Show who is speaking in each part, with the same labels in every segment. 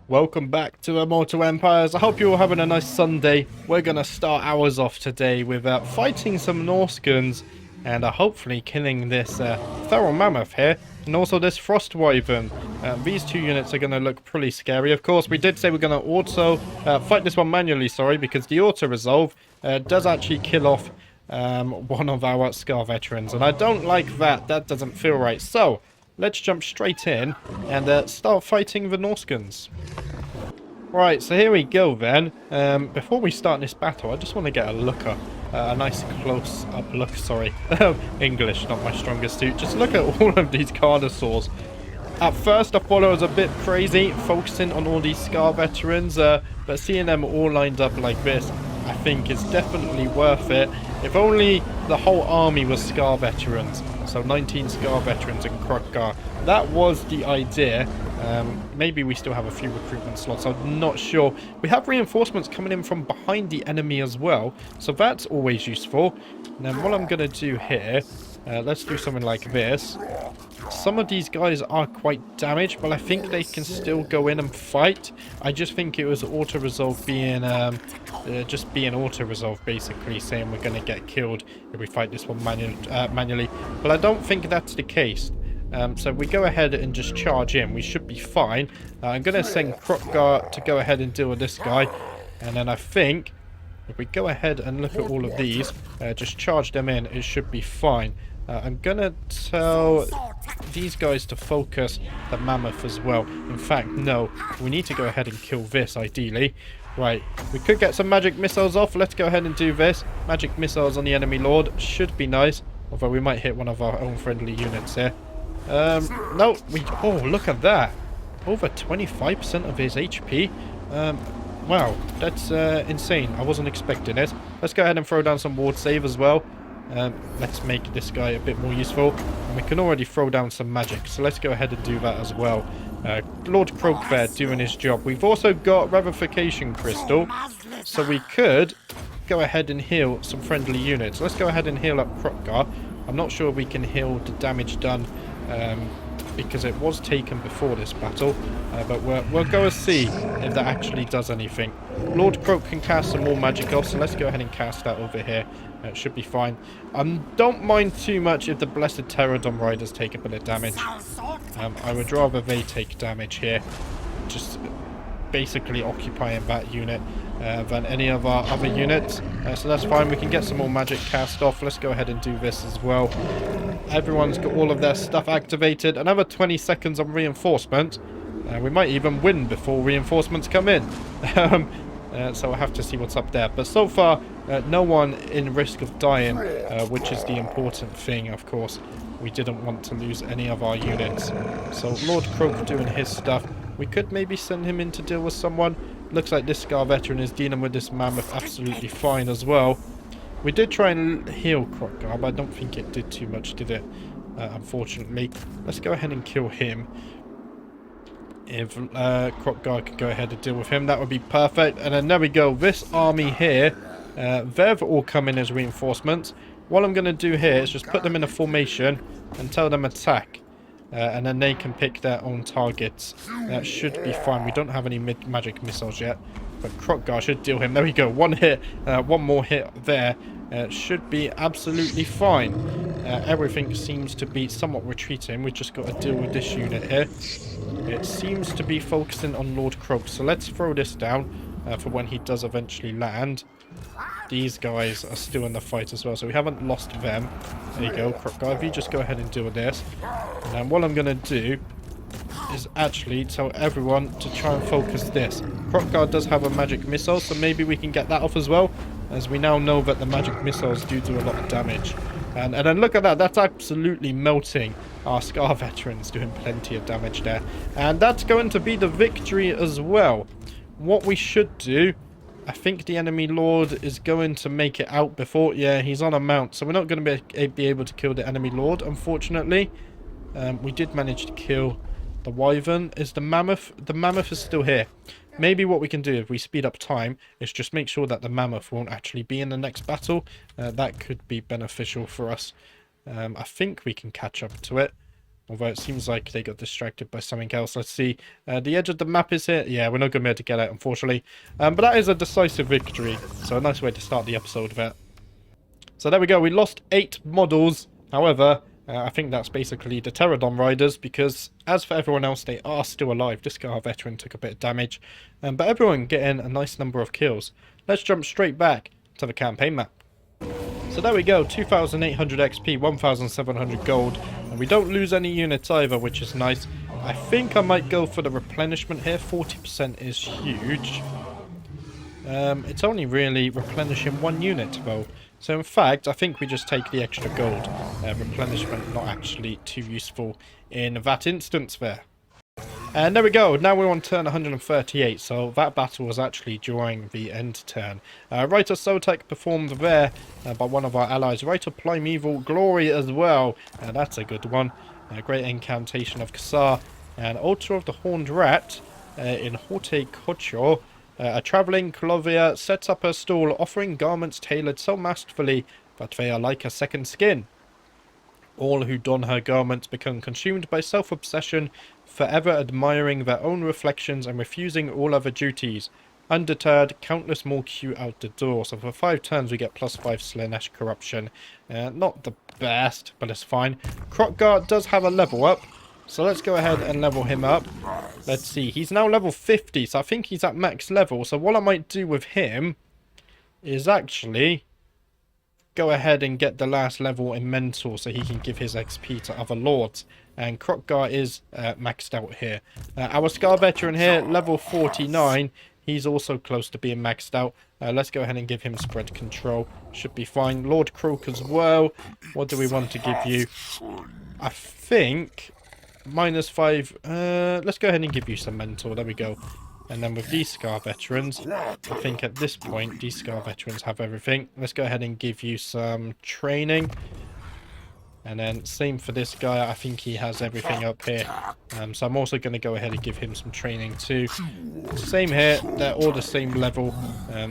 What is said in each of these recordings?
Speaker 1: Welcome back to Immortal Empires. I hope you're all having a nice Sunday. We're going to start ours off today with fighting some Norskans and hopefully killing this feral mammoth here and also this frost wyvern. These two units are going to look pretty scary. Of course, we did say we're going to also fight this one manually, because the auto-resolve does actually kill off one of our Scar veterans. And I don't like that. That doesn't feel right. So, let's jump straight in and start fighting the Norskans. Right, so here we go then. Before we start this battle, I just want to get a nice close-up look, sorry. English, not my strongest suit. Just look at all of these Carnosaurs. At first, I thought I was a bit crazy, focusing on all these Scar veterans, but seeing them all lined up like this, I think is definitely worth it. If only the whole army was Scar veterans. So 19 Scar veterans in Kroq-Gar. That was the idea. Maybe we still have a few recruitment slots. I'm not sure. We have reinforcements coming in from behind the enemy as well. So that's always useful. And then what I'm going to do here, let's do something like this. Some of these guys are quite damaged, but I think they can still go in and fight. I just think it was auto-resolve being, just being auto-resolve, basically, saying we're going to get killed if we fight this one manually. But I don't think that's the case. So we go ahead and just charge in. We should be fine. I'm going to send Kroq-Gar to go ahead and deal with this guy. And then I think if we go ahead and look at all of these, just charge them in, it should be fine. I'm going to tell these guys to focus the mammoth as well. In fact, no. We need to go ahead and kill this, ideally. Right. We could get some magic missiles off. Let's go ahead and do this. Magic missiles on the enemy lord should be nice. Although we might hit one of our own friendly units here. No. Oh, look at that. Over 25% of his HP. Wow. That's insane. I wasn't expecting it. Let's go ahead and throw down some ward save as well. Let's make this guy a bit more useful. And we can already throw down some magic. So let's go ahead and do that as well. Lord Kroq-Gar doing his job. We've also got Revivification Crystal. So we could go ahead and heal some friendly units. Let's go ahead and heal up Kroq-Gar. I'm not sure we can heal the damage done because it was taken before this battle. But we'll go and see if that actually does anything. Lord Kroq can cast some more magic off. So let's go ahead and cast that over here. It should be fine. Don't mind too much if the Blessed Pterodon Riders take a bit of damage. I would rather they take damage here. Just basically occupying that unit than any of our other units. So that's fine. We can get some more magic cast off. Let's go ahead and do this as well. Everyone's got all of their stuff activated. Another 20 seconds on reinforcement. We might even win before reinforcements come in. So I have to see what's up there. But so far, no one in risk of dying, which is the important thing, of course. We didn't want to lose any of our units. So Lord Kroq doing his stuff. We could maybe send him in to deal with someone. Looks like this Scar veteran is dealing with this mammoth absolutely fine as well. We did try and heal Kroq-Gar, but I don't think it did too much, did it? Unfortunately. Let's go ahead and kill him. If Kroq-Gar could go ahead and deal with him, that would be perfect. And then there we go. This army here, they've all come in as reinforcements. What I'm going to do here is just put them in a formation and tell them attack. And then they can pick their own targets. That should be fine. We don't have any magic missiles yet. But Kroq-Gar should deal him. There we go. One hit. One more hit there. Should be absolutely fine. Everything seems to be somewhat retreating. We've just got to deal with this unit here. It seems to be focusing on Lord Kroq. So let's throw this down for when he does eventually land. These guys are still in the fight as well. So we haven't lost them. There you go, Kroq-Gar. If you just go ahead and deal with this. And then what I'm going to do is actually tell everyone to try and focus this. Kroq-Gar does have a magic missile, so maybe we can get that off as well, as we now know that the magic missiles do a lot of damage. And then look at that, that's absolutely melting. Our Scar veterans doing plenty of damage there. And that's going to be the victory as well. What we should do, I think the enemy lord is going to make it out before... Yeah, he's on a mount, so we're not going to be able to kill the enemy lord, unfortunately. We did manage to kill the wyvern. Is the mammoth... The mammoth is still here. Maybe what we can do if we speed up time is just make sure that the mammoth won't actually be in the next battle. That could be beneficial for us. I think we can catch up to it. Although it seems like they got distracted by something else. Let's see. The edge of the map is here. Yeah, we're not going to be able to get it, unfortunately. But that is a decisive victory. So a nice way to start the episode there. So there we go. We lost 8 models. However, I think that's basically the Pterodon riders. Because as for everyone else, they are still alive. This guy, our veteran, took a bit of damage. But everyone getting a nice number of kills. Let's jump straight back to the campaign map. So there we go, 2,800 XP, 1,700 gold, and we don't lose any units either, which is nice. I think I might go for the replenishment here. 40% is huge. It's only really replenishing 1 unit though. So in fact, I think we just take the extra gold. Replenishment not actually too useful in that instance there. And there we go, now we're on turn 138, so that battle was actually during the end turn. Writer Sotek performed there by one of our allies. Writer Primeval Glory as well, that's a good one. Great Incantation of Kassar. And Altar of the Horned Rat in Horte Kocho. A travelling Clovier sets up her stall, offering garments tailored so masterfully that they are like a second skin. All who don her garments become consumed by self-obsession, forever admiring their own reflections and refusing all other duties. Undeterred, countless more queue out the door. So for 5 turns we get +5 Slaanesh Corruption. Not the best, but it's fine. Kroq-Gar does have a level up, so let's go ahead and level him up. Let's see, he's now level 50, so I think he's at max level. So what I might do with him is actually go ahead and get the last level in Mentor so he can give his XP to other lords. And Kroq-Gar is maxed out here. Our Scar Veteran here, level 49. He's also close to being maxed out. Let's go ahead and give him spread control. Should be fine. Lord Kroq as well. What do we want to give you? I think -5. Let's go ahead and give you some Mentor. There we go. And then with these Scar Veterans, I think at this point, these Scar Veterans have everything. Let's go ahead and give you some training. And then same for this guy. I think he has everything up here. So I'm also going to go ahead and give him some training too. Same here. They're all the same level.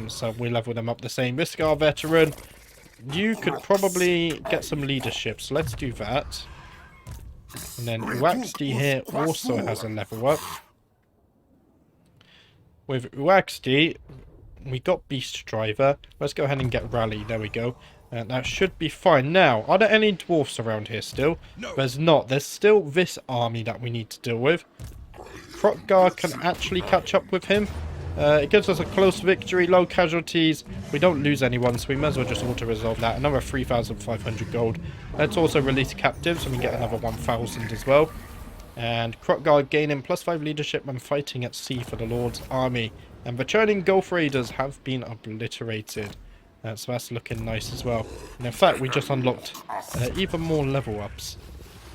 Speaker 1: So we level them up the same. This Scar Veteran, you could probably get some leadership. So let's do that. And then Uaxti here also has a level up. With Uaxti, we got Beast Driver. Let's go ahead and get Rally. There we go. That should be fine. Now, are there any dwarfs around here still? No. There's not. There's still this army that we need to deal with. Kroq-Gar can actually catch up with him. It gives us a close victory, low casualties. We don't lose anyone, so we may as well just auto-resolve that. Another 3,500 gold. Let's also release captives, and we get another 1,000 as well. And Kroq-Gar gaining +5 leadership when fighting at sea for the Lord's army. And returning Gulf Raiders have been obliterated. So that's looking nice as well. And in fact, we just unlocked even more level ups.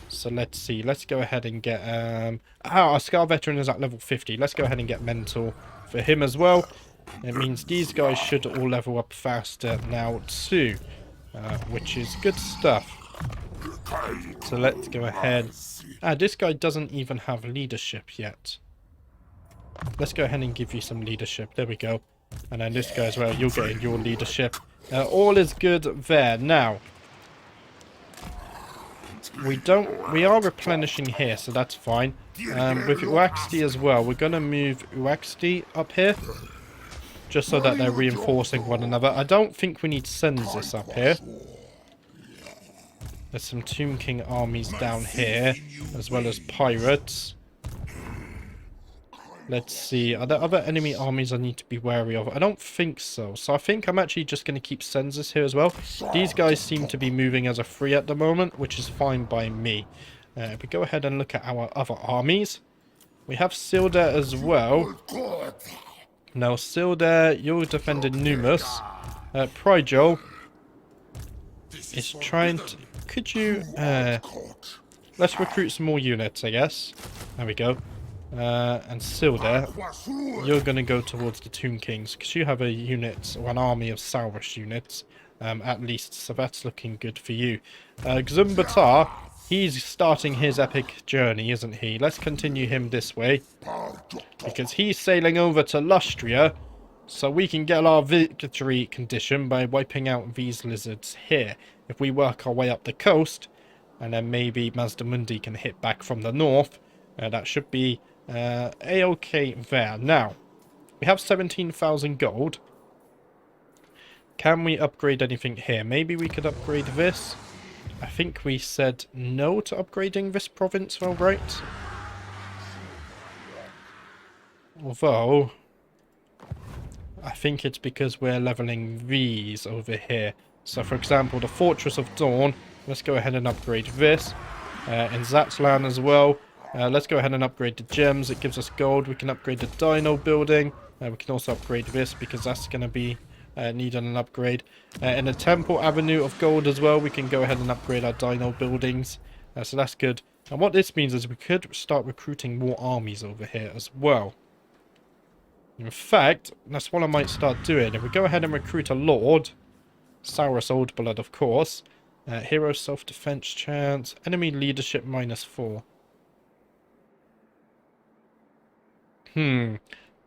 Speaker 1: So let's see. Let's go ahead and get... our Scar Veteran is at level 50. Let's go ahead and get Mentor for him as well. It means these guys should all level up faster now too. Which is good stuff. So let's go ahead. This guy doesn't even have leadership yet. Let's go ahead and give you some leadership. There we go. And then this guy as well. You'll get your leadership. All is good there. Now, we are replenishing here, so that's fine. With Uaxti as well, we're going to move Uaxti up here. Just so that they're reinforcing one another. I don't think we need Census up here. There's some Tomb King armies down here, as well as pirates. Let's see, are there other enemy armies I need to be wary of? I don't think so. So I think I'm actually just going to keep Census here as well. These guys seem to be moving as a free at the moment, which is fine by me. If we go ahead and look at our other armies. We have Sildar as well. Now Sildar, you're defending Numus. Prigel is trying to... Could you... let's recruit some more units, I guess. There we go. And Sildar, you're going to go towards the Tomb Kings, because you have a unit, or an army of Saurish units, at least, so that's looking good for you. Xumbatar, he's starting his epic journey, isn't he? Let's continue him this way, because he's sailing over to Lustria, so we can get our victory condition by wiping out these lizards here. If we work our way up the coast, and then maybe Mazdamundi can hit back from the north. That should be a-okay there. Now, we have 17,000 gold. Can we upgrade anything here? Maybe we could upgrade this. I think we said no to upgrading this province, all right? Although, I think it's because we're leveling these over here. So, for example, the Fortress of Dawn. Let's go ahead and upgrade this. In Zatlan as well. Let's go ahead and upgrade the gems. It gives us gold. We can upgrade the Dino building. We can also upgrade this because that's going to be needing an upgrade. In the Temple Avenue of Gold as well, we can go ahead and upgrade our Dino buildings. So that's good. And what this means is we could start recruiting more armies over here as well. In fact, that's what I might start doing. If we go ahead and recruit a Lord, Saurus Oldblood, of course. Hero self-defense chance. Enemy leadership -4.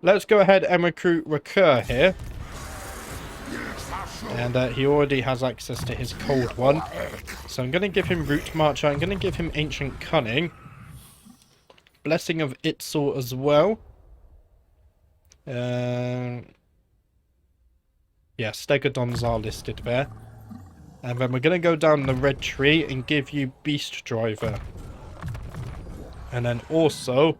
Speaker 1: Let's go ahead and recruit Kroq-Gar here. And he already has access to his cold one. So I'm going to give him Root Marcher. I'm going to give him Ancient Cunning. Blessing of Itzor as well. Yeah, Stegodons are listed there. And then we're going to go down the red tree and give you Beast Driver. And then also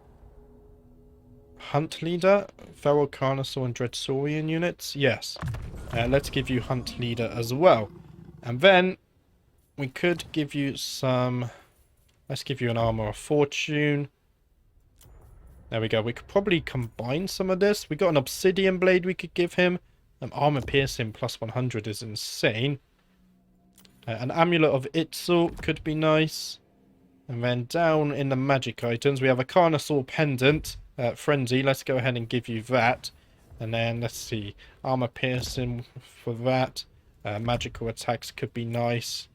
Speaker 1: Hunt Leader, Feral Carnosaur and Dreadsaurian units. Yes. Let's give you Hunt Leader as well. And then we could give you some... Let's give you an Armor of Fortune. There we go. We could probably combine some of this. We got an Obsidian Blade we could give him. Armor Piercing +100 is insane. An Amulet of Itzul could be nice. And then down in the magic items, we have a Carnosaur Pendant. Frenzy, let's go ahead and give you that. And then, let's see, Armor Piercing for that. Magical attacks could be nice.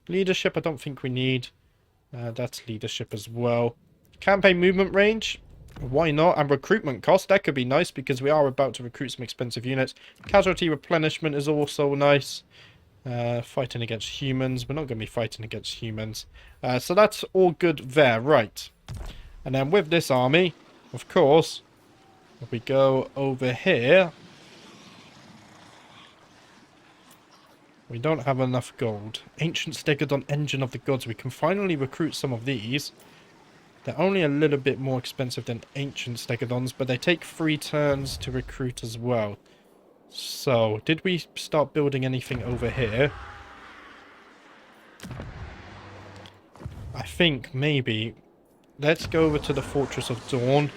Speaker 1: Leadership, I don't think we need. That's leadership as well. Campaign movement range, why not? And recruitment cost, that could be nice because we are about to recruit some expensive units. Casualty replenishment is also nice. Fighting against humans. We're not going to be fighting against humans. So that's all good there, right. And then with this army, of course, if we go over here, we don't have enough gold. Ancient Stegodon Engine of the Gods. We can finally recruit some of these. They're only a little bit more expensive than Ancient Stegodons, but they take 3 turns to recruit as well. So, did we start building anything over here? I think maybe. Let's go over to the Fortress of Dawn.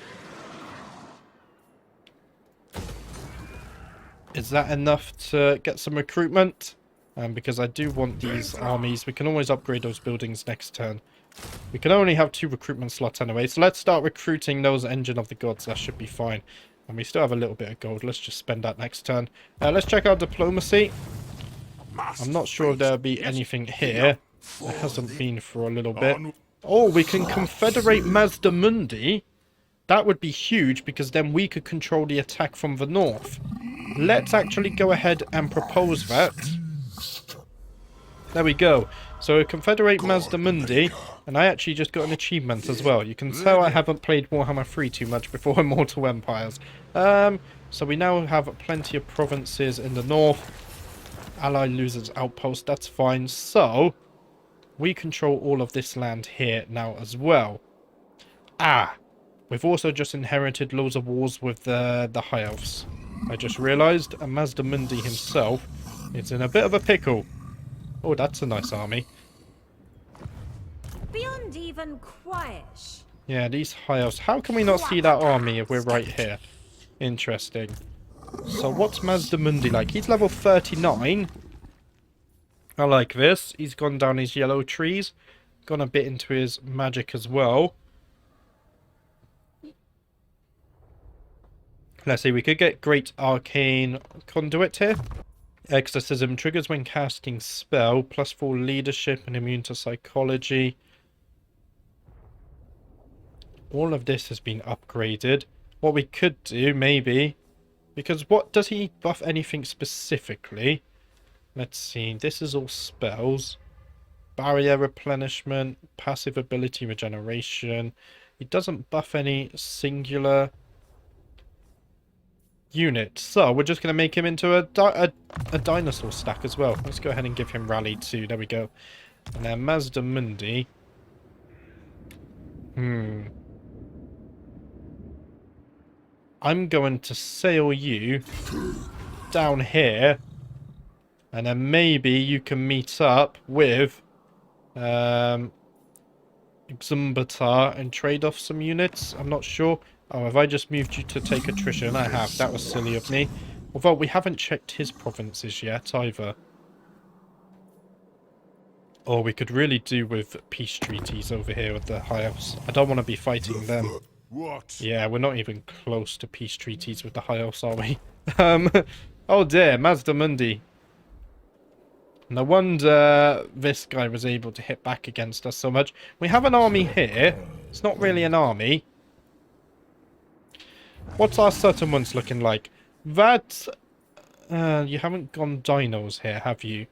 Speaker 1: Is that enough to get some recruitment? Because I do want these armies. We can always upgrade those buildings next turn. We can only have 2 recruitment slots anyway. So let's start recruiting those Engine of the Gods. That should be fine. And we still have a little bit of gold. Let's just spend that next turn. Let's check out diplomacy. I'm not sure if there'll be anything here. There hasn't been for a little bit. Oh, we can confederate Mazdamundi. That would be huge because then we could control the attack from the north. Let's actually go ahead and propose that. There we go. So confederate Mazdamundi. And I actually just got an achievement as well. You can tell I haven't played Warhammer 3 too much before Immortal Empires. So we now have plenty of provinces in the north. Ally loses outpost, that's fine. So, we control all of this land here now as well. We've also just inherited loads of wars with the High Elves. I just realised Mazdamundi himself is in a bit of a pickle. Oh, that's a nice army.
Speaker 2: Beyond even quiet.
Speaker 1: Yeah, these High Elves. How can we not see that army if we're right here? Interesting. So what's Mazdamundi like? He's level 39. I like this. He's gone down his yellow trees. Gone a bit into his magic as well. Let's see, we could get Great Arcane Conduit here. Exorcism triggers when casting spell. +4 leadership and immune to psychology. All of this has been upgraded. What we could do, maybe... Because what does he buff anything specifically? Let's see. This is all spells. barrier replenishment, passive ability regeneration. He doesn't buff any singular unit. So we're just going to make him into a dinosaur stack as well. Let's go ahead and give him rally too. There we go. And then Mazda Mundi. I'm going to sail you down here. And then maybe you can meet up with Xumbatar and trade off some units. I'm not sure. Oh, have I just moved you to take attrition? I have. That was silly of me. Although we haven't checked his provinces yet either. Or we could really do with peace treaties over here with the High Elves. I don't want to be fighting them.
Speaker 3: What?
Speaker 1: Yeah, we're not even close to peace treaties with the High Elves, are we? Oh dear, Mazda Mundi. No wonder this guy was able to hit back against us so much. We have an army here. It's not really an army. What's our certain ones looking like? That... you haven't gone dinos here, have you?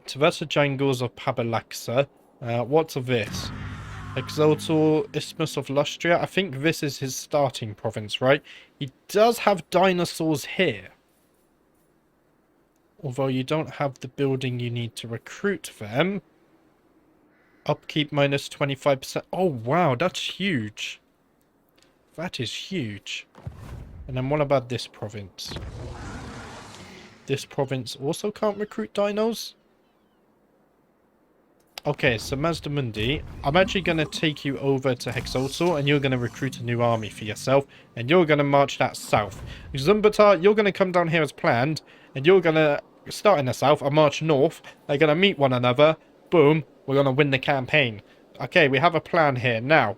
Speaker 1: So that's the Jangles of Pabalaxa. What's of this? Exaltor, Isthmus of Lustria. I think this is his starting province, right? He does have dinosaurs here. Although you don't have the building you need to recruit them. Upkeep minus 25%. Oh, wow, that's huge. That is huge. And then what about this province? This province also can't recruit dinos? Okay, so Mazda Mundi, I'm actually going to take you over to Hexaltor, and you're going to recruit a new army for yourself, and you're going to march that south. Xumbatar, you're going to come down here as planned, and you're going to start in the south and march north. They're going to meet one another. Boom, we're going to win the campaign. Okay, we have a plan here. Now,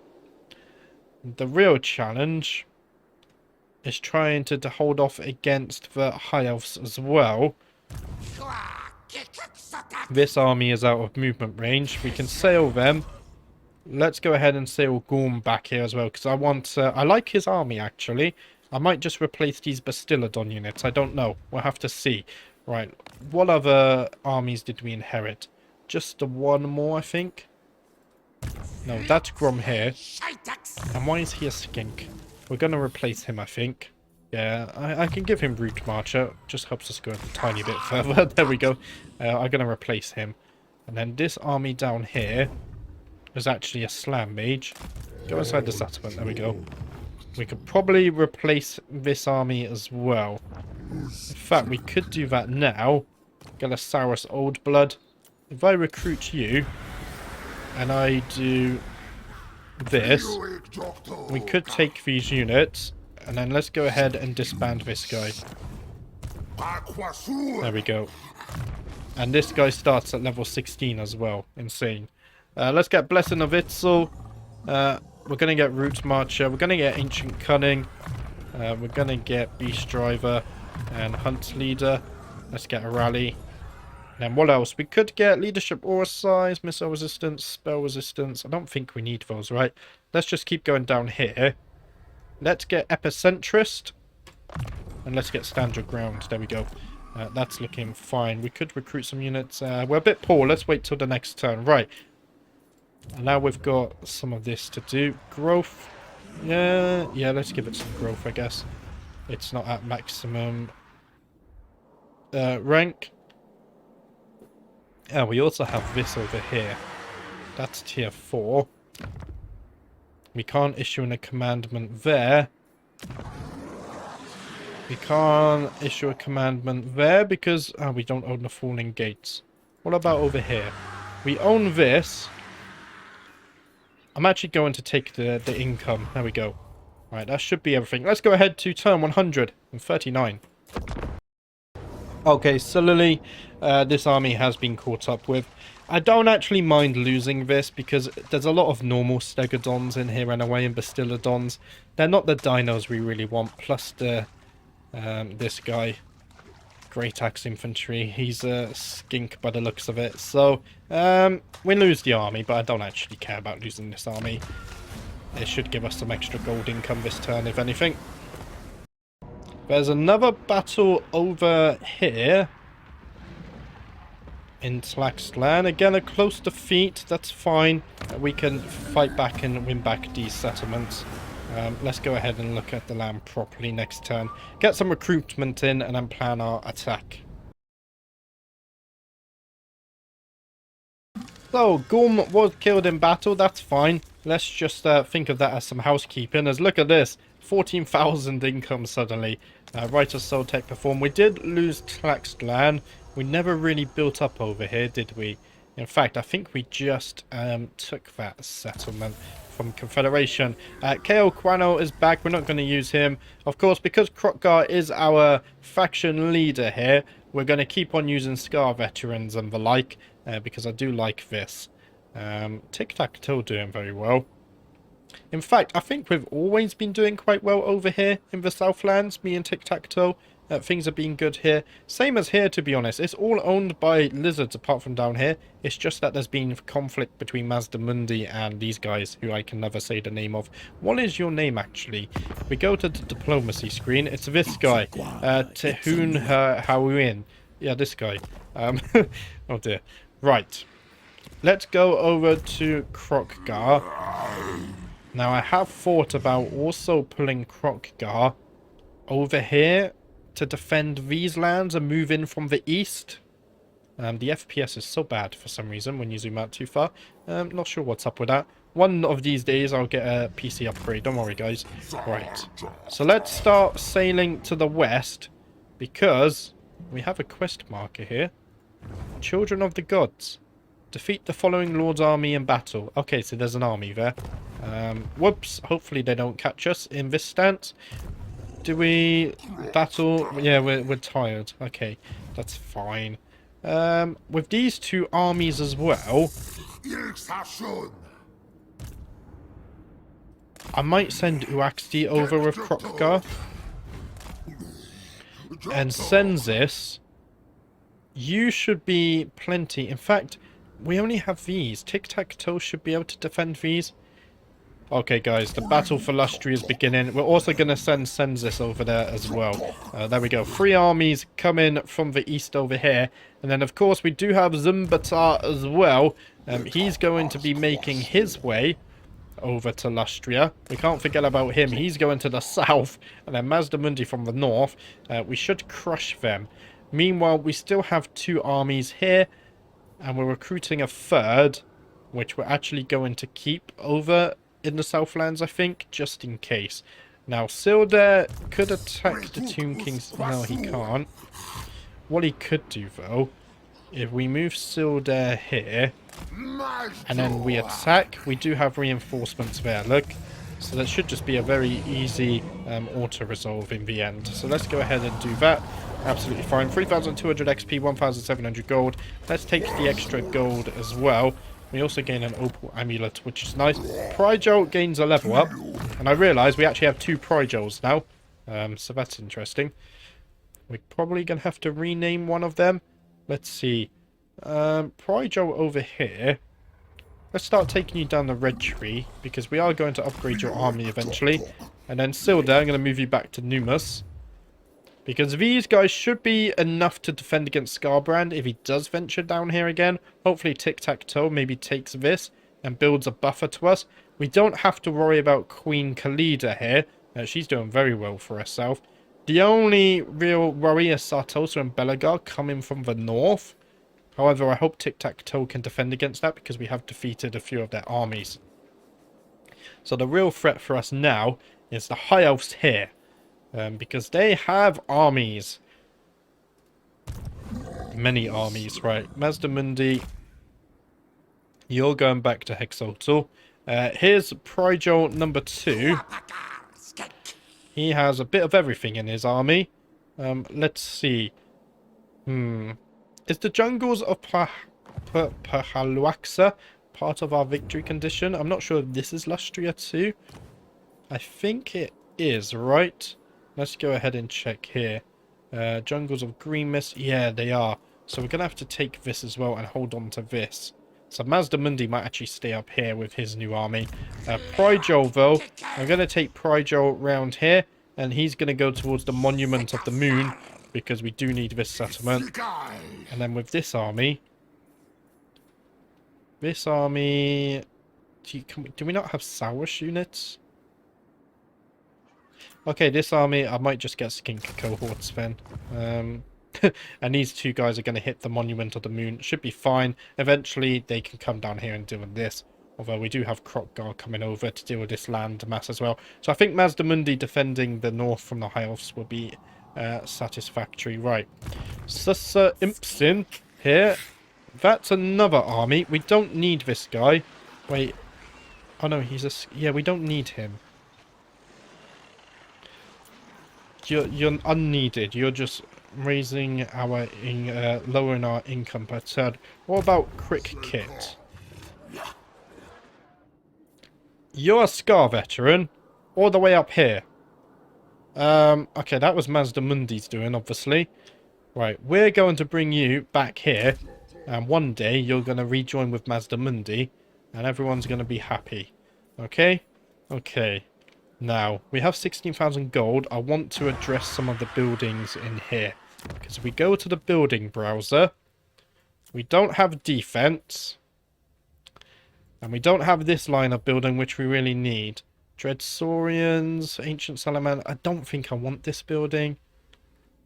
Speaker 1: the real challenge is trying to hold off against the High Elves as well. This army is out of movement range. We can sail them. Let's go ahead and sail Gorm back here as well, because I want... I like his army, actually. I might just replace these Bastiladon units. I don't know. We'll have to see. Right. What other armies did we inherit? Just the one more, I think. No, that's Grom here. And why is he a skink? We're going to replace him, I think. Yeah, I can give him Root Marcher. Just helps us go a tiny bit further. There we go. I'm going to replace him. And then this army down here is actually a Slam Mage. Go inside the settlement. There we go. We could probably replace this army as well. In fact, we could do that now. Galasaurus Old Blood. If I recruit you, and I do this, we could take these units. And then let's go ahead and disband this guy. There we go. And this guy starts at level 16 as well. Insane. Let's get Blessing of Itzel. We're going to get Root Marcher. We're going to get Ancient Cunning. We're going to get Beast Driver and Hunt Leader. Let's get a Rally. And then what else? We could get Leadership Aura Size, Missile Resistance, Spell Resistance. I don't think we need those, right? Let's just keep going down here. Let's get Epicentrist. And let's get Stand Your Ground. There we go. That's looking fine. We could recruit some units. We're a bit poor. Let's wait till the next turn. Right. And now we've got some of this to do. Growth. Yeah, let's give it some growth, I guess. It's not at maximum rank. Yeah, we also have this over here. That's tier 4. We can't issue a commandment there. We can't issue a commandment there because we don't own the Falling Gates. What about over here? We own this. I'm actually going to take the income. There we go. Right, that should be everything. Let's go ahead to turn 139. Okay, so Lily, this army has been caught up with. I don't actually mind losing this because there's a lot of normal Stegodons in here anyway and Bastiladons. They're not the dinos we really want, plus the this guy, Great Axe Infantry. He's a skink by the looks of it. So, we lose the army, but I don't actually care about losing this army. It should give us some extra gold income this turn, if anything. There's another battle over here in Tlaxcalan. Again, a close defeat. That's fine. We can fight back and win back these settlements. Let's go ahead and look at the land properly next turn. Get some recruitment in and then plan our attack. So, Gorm was killed in battle. That's fine. Let's just think of that as some housekeeping. As look at this. 14,000 income suddenly. Writer Soul Tech perform. We did lose Tlaxcalan. We never really built up over here, did we? In fact, I think we just took that settlement from Confederation. KO Quano is back. We're not going to use him. Of course, because Kroq-Gar is our faction leader here, we're going to keep on using Scar veterans and the like, because I do like this. Tic-Tac-Toe doing very well. In fact, I think we've always been doing quite well over here in the Southlands, me and Tic-Tac-Toe. Things have been good here. Same as here, to be honest. It's all owned by lizards apart from down here. It's just that there's been conflict between Mazdamundi and these guys, who I can never say the name of. What is your name, actually? We go to the diplomacy screen. It's this guy. Tehun Hawin. Yeah, this guy. Oh dear. Right. Let's go over to Kroq-Gar. Now, I have thought about also pulling Kroq-Gar over here to defend these lands and move in from the east. The FPS is so bad for some reason when you zoom out too far. Not sure what's up with that. One of these days I'll get a PC upgrade. Don't worry, guys. Right. So let's start sailing to the west because we have a quest marker here. Children of the Gods. Defeat the following Lord's army in battle. Okay, so there's an army there. Whoops. Hopefully they don't catch us in this stance. Do we battle? Yeah, we're tired. Okay, that's fine. With these two armies as well, I might send Uaxti over with Kroq-Gar and Senzis. You should be plenty. In fact, we only have these. Tic-Tac-Toe should be able to defend these. Okay, guys, the battle for Lustry is beginning. We're also going to send Senzis over there as well. There we go. 3 armies coming from the east over here. And then, of course, we do have Zumbatar as well. He's going to be making his way over to Lustria. We can't forget about him. He's going to the south. And then Mazdamundi from the north. We should crush them. Meanwhile, we still have 2 armies here. And we're recruiting a 3rd, which we're actually going to keep over in the Southlands, I think, just in case. Now, Sildar could attack the Tomb Kings. No, he can't. What he could do, though, if we move Sildar here, and then we attack, we do have reinforcements there, look. So that should just be a very easy auto-resolve in the end. So let's go ahead and do that. Absolutely fine. 3,200 XP, 1,700 gold. Let's take the extra gold as well. We also gain an opal amulet, which is nice. Prigel gains a level up. And I realise we actually have 2 Prigels now. So that's interesting. We're probably going to have to rename one of them. Let's see. Prigel over here. Let's start taking you down the red tree. Because we are going to upgrade your army eventually. And then Sildar, I'm going to move you back to Numus. Because these guys should be enough to defend against Scarbrand if he does venture down here again. Hopefully Tic-Tac-Toe maybe takes this and builds a buffer to us. We don't have to worry about Queen Khalida here. She's doing very well for herself. The only real worry is Sartosa and Belagar coming from the north. However, I hope Tic-Tac-Toe can defend against that because we have defeated a few of their armies. So the real threat for us now is the High Elves here. Because they have armies. Many armies, right. Mazdamundi, you're going back to Hexotal. Here's Prigel number 2. He has a bit of everything in his army. Let's see. Is the jungles of Pahaluaxa part of our victory condition? I'm not sure if this is Lustria too. I think it is, right? Let's go ahead and check here. Jungles of Green Mist. Yeah, they are. So we're going to have to take this as well and hold on to this. So Mazdamundi might actually stay up here with his new army. Prigel, though. I'm going to take Prigel round here. And he's going to go towards the Monument of the Moon, because we do need this settlement. And then with this army... do we not have Sourish units? Okay, this army, I might just get skink cohorts then. And these two guys are going to hit the Monument of the Moon. Should be fine. Eventually, they can come down here and deal with this. Although we do have Kroq-Gar coming over to deal with this land mass as well. So I think Mazdamundi defending the north from the High Elves will be satisfactory. Right. Sussa Impsin here. That's another army. We don't need this guy. Wait. Oh no, he's a... Yeah, we don't need him. You're unneeded. You're just raising our... lowering our income per turn. What about Kroq-Kit? You're a Scar veteran. All the way up here. Okay, that was Mazdamundi's doing, obviously. Right, we're going to bring you back here. And one day, you're going to rejoin with Mazdamundi. And everyone's going to be happy. Okay? Okay. Now, we have 16,000 gold. I want to address some of the buildings in here. Because if we go to the building browser, we don't have defense. And we don't have this line of building, which we really need. Dreadsaurians, Ancient Salamander. I don't think I want this building.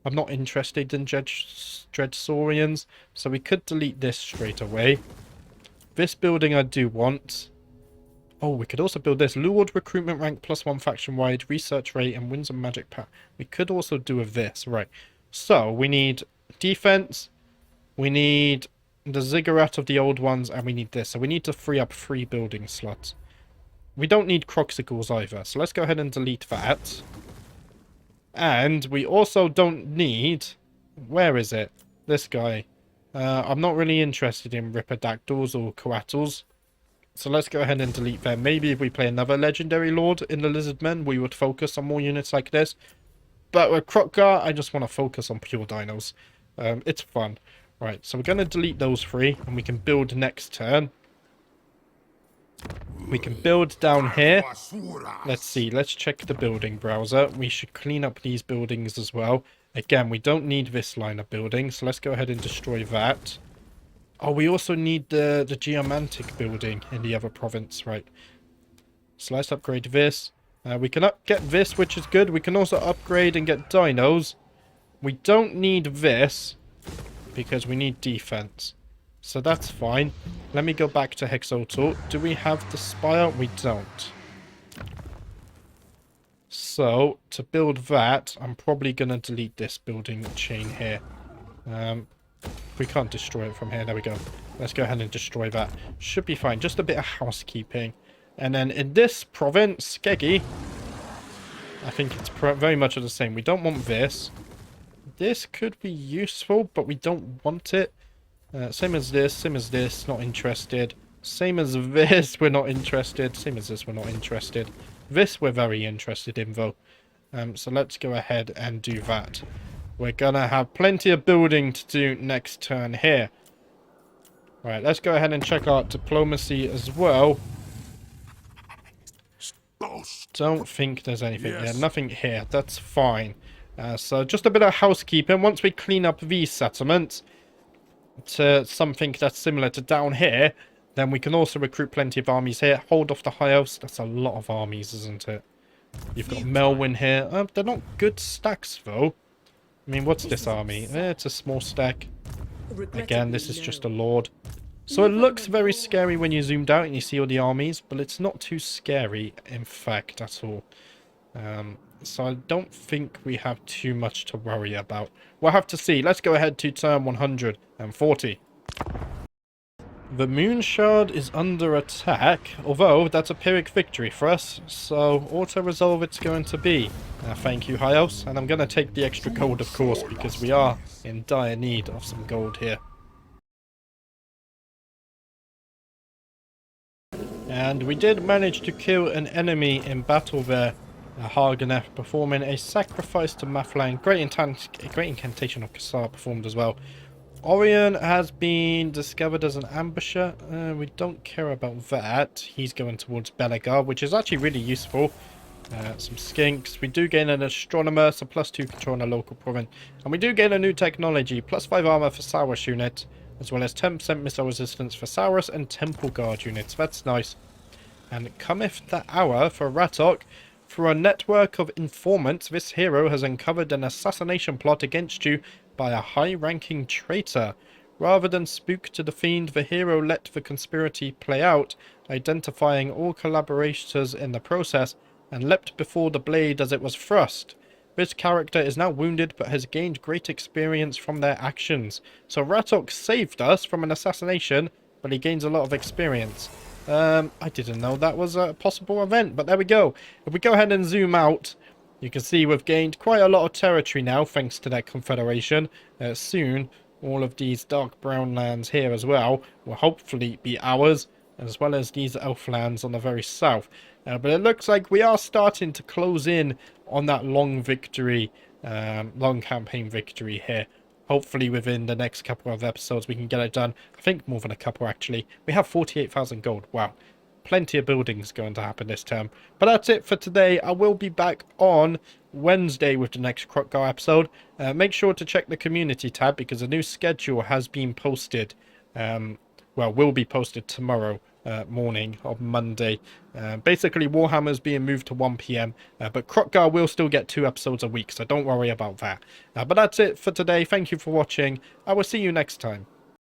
Speaker 1: I'm not interested in Dreadsaurians. So we could delete this straight away. This building I do want. Oh, we could also build this. Lured recruitment rank +1 faction-wide, research rate, and wins and magic power. We could also do with this. Right. So, we need defense. We need the ziggurat of the old ones, and we need this. So we need to free up 3 building slots. We don't need Kroxicles either. So let's go ahead and delete that. And we also don't need... Where is it? This guy. I'm not really interested in Ripperdactyls or Coatls. So let's go ahead and delete them. Maybe if we play another Legendary Lord in the Lizardmen, we would focus on more units like this. But with Kroq-Gar, I just want to focus on pure dinos. It's fun. Right, so we're going to delete those 3, and we can build next turn. We can build down here. Let's see, let's check the building browser. We should clean up these buildings as well. Again, we don't need this line of buildings, so let's go ahead and destroy that. Oh, we also need the Geomantic building in the other province, right. So let's upgrade this. We can get this, which is good. We can also upgrade and get dinos. We don't need this, because we need defense. So that's fine. Let me go back to Hexotal. Do we have the Spire? We don't. So, to build that, I'm probably going to delete this building chain here. We can't destroy it from here. There we go. Let's go ahead and destroy that. Should be fine. Just a bit of housekeeping. And then in this province, Skeggy, I think it's very much the same. We don't want this. This could be useful, but we don't want it. Same as this, not interested. Same as this, we're not interested. Same as this, we're not interested. This we're very interested in, though. So let's go ahead and do that. We're gonna have plenty of building to do next turn here. Right, let's go ahead and check our diplomacy as well. Don't think there's anything there. Nothing here. That's fine. So just a bit of housekeeping. Once we clean up these settlements to something that's similar to down here, then we can also recruit plenty of armies here. Hold off the High Elves. That's a lot of armies, isn't it? You've got Melwyn here. They're not good stacks, though. I mean, what's this army? It's a small stack. Again, this is just a lord. So it looks very scary when you zoomed out and you see all the armies, but it's not too scary, in fact, at all. So I don't think we have too much to worry about. We'll have to see. Let's go ahead to turn 140. The Moon Shard is under attack, although that's a Pyrrhic victory for us, so auto-resolve it's going to be. Thank you, High Elves, and I'm going to take the extra gold, of course, because we are in dire need of some gold here. And we did manage to kill an enemy in battle there, Harganeth, performing a sacrifice to Mathlang. Great incantation of Kassar performed as well. Orion has been discovered as an ambusher. We don't care about that. He's going towards Belagar, which is actually really useful. Some skinks. We do gain an astronomer, so +2 control in a local province. And we do gain a new technology, +5 armor for Saurus unit, as well as 10% missile resistance for Saurus and Temple Guard units. That's nice. And cometh the hour for Ratok. Through a network of informants, this hero has uncovered an assassination plot against you by a high-ranking traitor. Rather than spook to the fiend, the hero let the conspiracy play out, identifying all collaborators in the process, and leapt before the blade as it was thrust. This character is now wounded, but has gained great experience from their actions. So Ratok saved us from an assassination, but he gains a lot of experience. I didn't know that was a possible event, but there we go. If we go ahead and zoom out, you can see we've gained quite a lot of territory now, thanks to that confederation. Soon, all of these dark brown lands here as well will hopefully be ours, as well as these elf lands on the very south. But it looks like we are starting to close in on that long victory, long campaign victory here. Hopefully within the next couple of episodes we can get it done. I think more than a couple actually. We have 48,000 gold. Wow. Plenty of buildings going to happen this term. But that's it for today. I will be back on Wednesday with the next Kroq-Gar episode. Make sure to check the community tab because a new schedule has been posted. Well, will be posted tomorrow morning of Monday. Basically, Warhammer's being moved to 1 PM, but Kroq-Gar will still get 2 episodes a week, so don't worry about that. But that's it for today. Thank you for watching. I will see you next time.